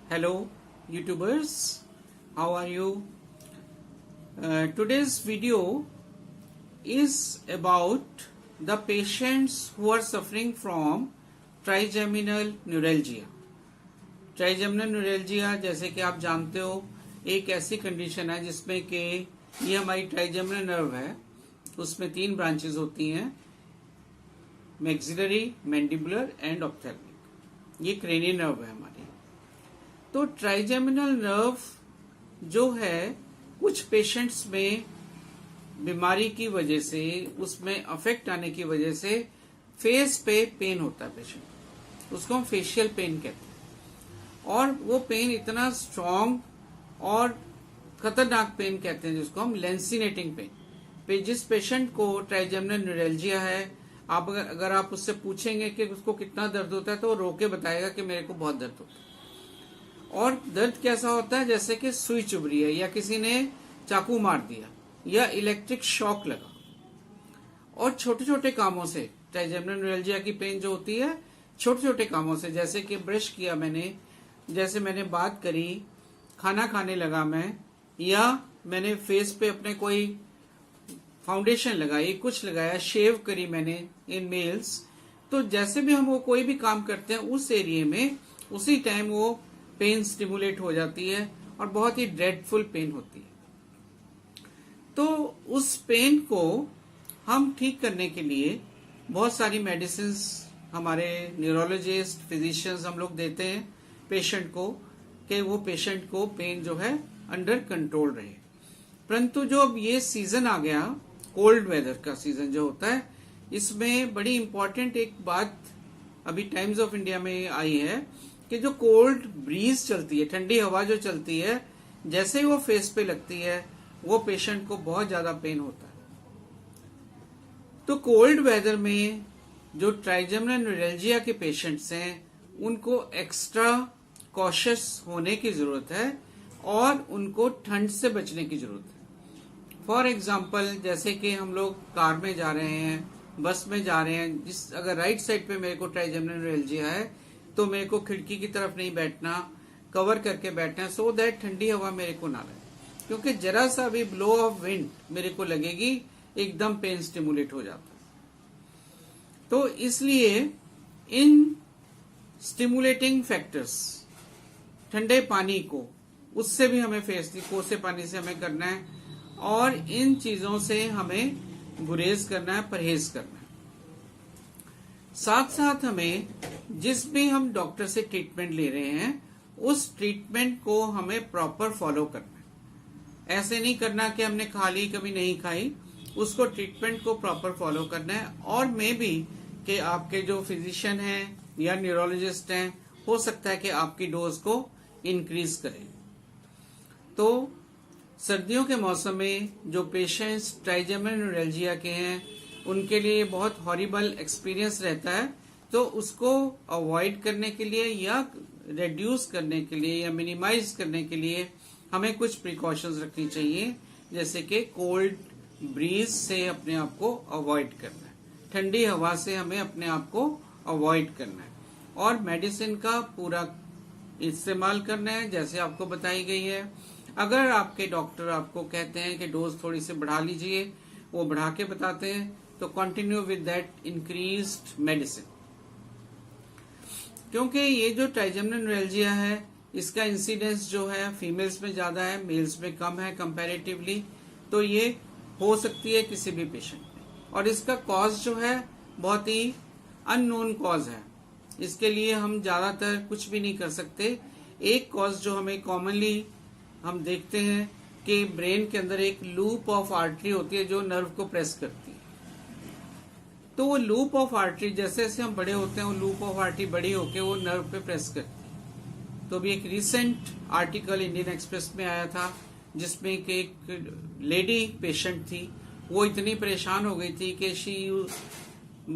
Hello YouTubers, how are you? Today's video is about the patients who are suffering from trigeminal neuralgia. Trigeminal neuralgia जैसे कि आप जानते हो एक ऐसी कंडीशन है जिसमें कि ये हमारी ट्राइजेमिनल नर्व है, उसमें 3 ब्रांचेस होती हैं, मैक्सिलरी, मैंडिबुलर एंड ऑप्थेल्मिक। ये क्रेनियल नर्व है हमारी। तो ट्राइजेमिनल नर्व जो है कुछ पेशेंट्स में बीमारी की वजह से, उसमें अफेक्ट आने की वजह से फेस पे पेन होता है पेशेंट, उसको हम फेशियल पेन कहते हैं। और वो पेन इतना स्ट्रॉन्ग और खतरनाक पेन कहते हैं जिसको हम लेंसिनेटिंग पेन। जिस पेशेंट को ट्राइजेमिनल न्यूरैल्जिया है, आप अगर आप उससे पूछेंगे कि उसको कितना दर्द होता है तो वो रो के बताएगा कि मेरे को बहुत दर्द होता है। और दर्द कैसा होता है, जैसे कि सुई चुभ रही है या किसी ने चाकू मार दिया या इलेक्ट्रिक शॉक लगा। और छोटे छोटे कामों से ट्राइजेमिनल न्यूरैल्जिया की पेन जो होती है छोटे छोटे कामों से, जैसे कि ब्रश किया मैंने, जैसे मैंने बात करी, खाना खाने लगा मैं, या मैंने फेस पे अपने कोई फाउंडेशन लगाई, कुछ लगाया, शेव करी मैंने इन मेल्स, तो जैसे भी हम वो कोई भी काम करते हैं उस एरिया में उसी टाइम वो पेन स्टिमुलेट हो जाती है और बहुत ही ड्रेडफुल पेन होती है। तो उस पेन को हम ठीक करने के लिए बहुत सारी मेडिसिन हमारे न्यूरोलॉजिस्ट, फिजिशियंस हम लोग देते हैं पेशेंट को, कि वो पेशेंट को पेन जो है अंडर कंट्रोल रहे। परंतु जो अब ये सीजन आ गया, कोल्ड वेदर का सीजन जो होता है, इसमें बड़ी इंपॉर्टेंट एक बात अभी टाइम्स ऑफ इंडिया में आई है कि जो कोल्ड ब्रीज चलती है, ठंडी हवा जो चलती है, जैसे ही वो फेस पे लगती है वो पेशेंट को बहुत ज्यादा पेन होता है। तो कोल्ड वेदर में जो ट्राइजेमिनल न्यूरैल्जिया के पेशेंट्स हैं उनको एक्स्ट्रा कॉशियस होने की जरूरत है और उनको ठंड से बचने की जरूरत है। फॉर एग्जाम्पल, जैसे कि हम लोग कार में जा रहे हैं, बस में जा रहे हैं, अगर राइट साइड पे मेरे को ट्राइजेमिनल न्यूरैल्जिया है तो मेरे को खिड़की की तरफ नहीं बैठना, कवर करके बैठना है, सो दैट ठंडी हवा मेरे को ना लगे, क्योंकि जरा सा भी ब्लो ऑफ विंड मेरे को लगेगी एकदम पेन स्टिमुलेट हो जाता है। तो इसलिए इन स्टिमुलेटिंग फैक्टर्स, ठंडे पानी को, उससे भी हमें फेस, कोसे पानी से हमें करना है और इन चीजों से हमें गुरेज करना है, परहेज करना है। साथ साथ हमें जिस भी हम डॉक्टर से ट्रीटमेंट ले रहे हैं उस ट्रीटमेंट को हमें प्रॉपर फॉलो करना है। ऐसे नहीं करना कि हमने खा ली कभी नहीं खाई, उसको ट्रीटमेंट को प्रॉपर फॉलो करना है। और मे भी कि आपके जो फिजिशियन हैं या न्यूरोलॉजिस्ट हैं, हो सकता है कि आपकी डोज को इंक्रीज करें। तो सर्दियों के मौसम में जो पेशेंट्स ट्राइजेमिनल न्यूरैल्जिया के हैं उनके लिए बहुत हॉरिबल एक्सपीरियंस रहता है। तो उसको अवॉइड करने के लिए या रिड्यूस करने के लिए या मिनिमाइज करने के लिए हमें कुछ प्रिकॉशंस रखनी चाहिए, जैसे कि कोल्ड ब्रीज से अपने आप को अवॉइड करना है, ठंडी हवा से हमें अपने आप को अवॉइड करना है, और मेडिसिन का पूरा इस्तेमाल करना है जैसे आपको बताई गई है। अगर आपके डॉक्टर आपको कहते हैं कि डोज थोड़ी सी बढ़ा लीजिए, वो बढ़ा के बताते हैं, तो continue with that increased medicine. क्योंकि ये जो ट्राइजेमिनल न्यूरैल्जिया है इसका इंसिडेंस जो है फीमेल्स में ज्यादा है, मेल्स में कम है कंपैरेटिवली। तो ये हो सकती है किसी भी पेशेंट में, और इसका कॉज जो है बहुत ही अननोन कॉज है। इसके लिए हम ज्यादातर कुछ भी नहीं कर सकते। एक कॉज जो हमें कॉमनली हम देखते हैं कि ब्रेन के अंदर एक लूप ऑफ आर्टरी होती है जो नर्व को प्रेस करती है। तो वो लूप ऑफ आर्टरी, जैसे जैसे हम बड़े होते हैं वो लूप ऑफ आर्टरी बड़ी होके वो नर्व पे प्रेस करती है। तो भी एक रिसेंट आर्टिकल इंडियन एक्सप्रेस में आया था जिसमें कि एक लेडी पेशेंट थी, वो इतनी परेशान हो गई थी कि she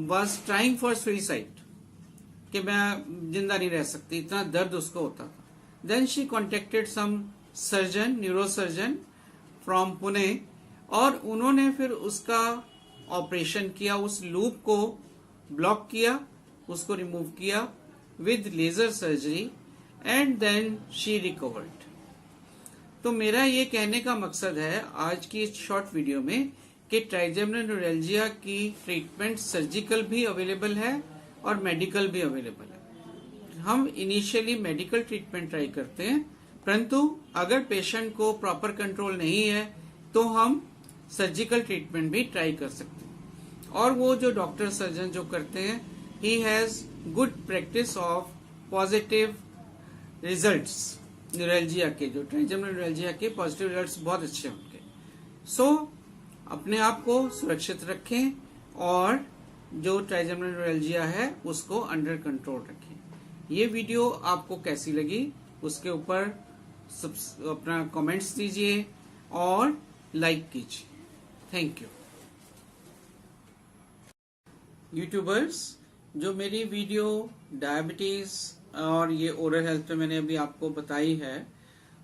was trying for suicide, कि मैं जिंदा नहीं रह सकती, इतना दर्द उसको होता था। Then she contacted some surgeon, neurosurgeon from Pune, और उन्होंने फिर उसका ऑपरेशन किया, उस लूप को ब्लॉक किया, उसको रिमूव किया with laser surgery, and then she recovered. तो मेरा ये कहने का मकसद है आज की इस शॉर्ट वीडियो में कि ट्राइजेमिनल न्यूरैल्जिया की ट्रीटमेंट सर्जिकल भी अवेलेबल है और मेडिकल भी अवेलेबल है। हम इनिशियली मेडिकल ट्रीटमेंट ट्राई करते हैं, परंतु अगर पेशेंट को प्रॉपर कंट्रोल नहीं है तो हम सर्जिकल ट्रीटमेंट भी ट्राई कर सकते हैं। और वो जो डॉक्टर सर्जन जो करते हैं, he has good practice of positive results. Neuralgia के जो ट्राइजेमिनल न्यूरैल्जिया के पॉजिटिव रिजल्ट्स बहुत अच्छे हैं उनके। सो अपने आप को सुरक्षित रखें और जो ट्राइजेमिनल न्यूरैल्जिया है उसको अंडर कंट्रोल रखें। ये वीडियो आपको कैसी लगी उसके ऊपर अपना कमेंट्स दीजिए और लाइक कीजिए। Thank you. यूट्यूबर्स, जो मेरी वीडियो डायबिटीज और ये ओरल हेल्थ पे मैंने अभी आपको बताई है,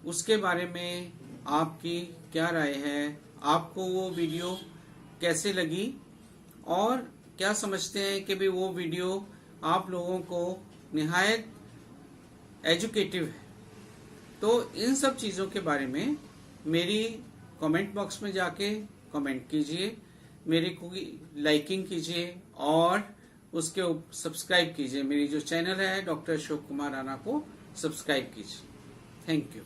उसके बारे में आपकी क्या राय है? आपको वो वीडियो कैसे लगी और क्या समझते हैं कि भी वो वीडियो आप लोगों को निहायत एजुकेटिव है? तो इन सब चीजों के बारे में मेरी कमेंट बॉक्स में जाके कमेंट कीजिए, मेरे को लाइकिंग कीजिए और उसके सब्सक्राइब कीजिए। मेरी जो चैनल है डॉक्टर अशोक कुमार राणा को सब्सक्राइब कीजिए। Thank you.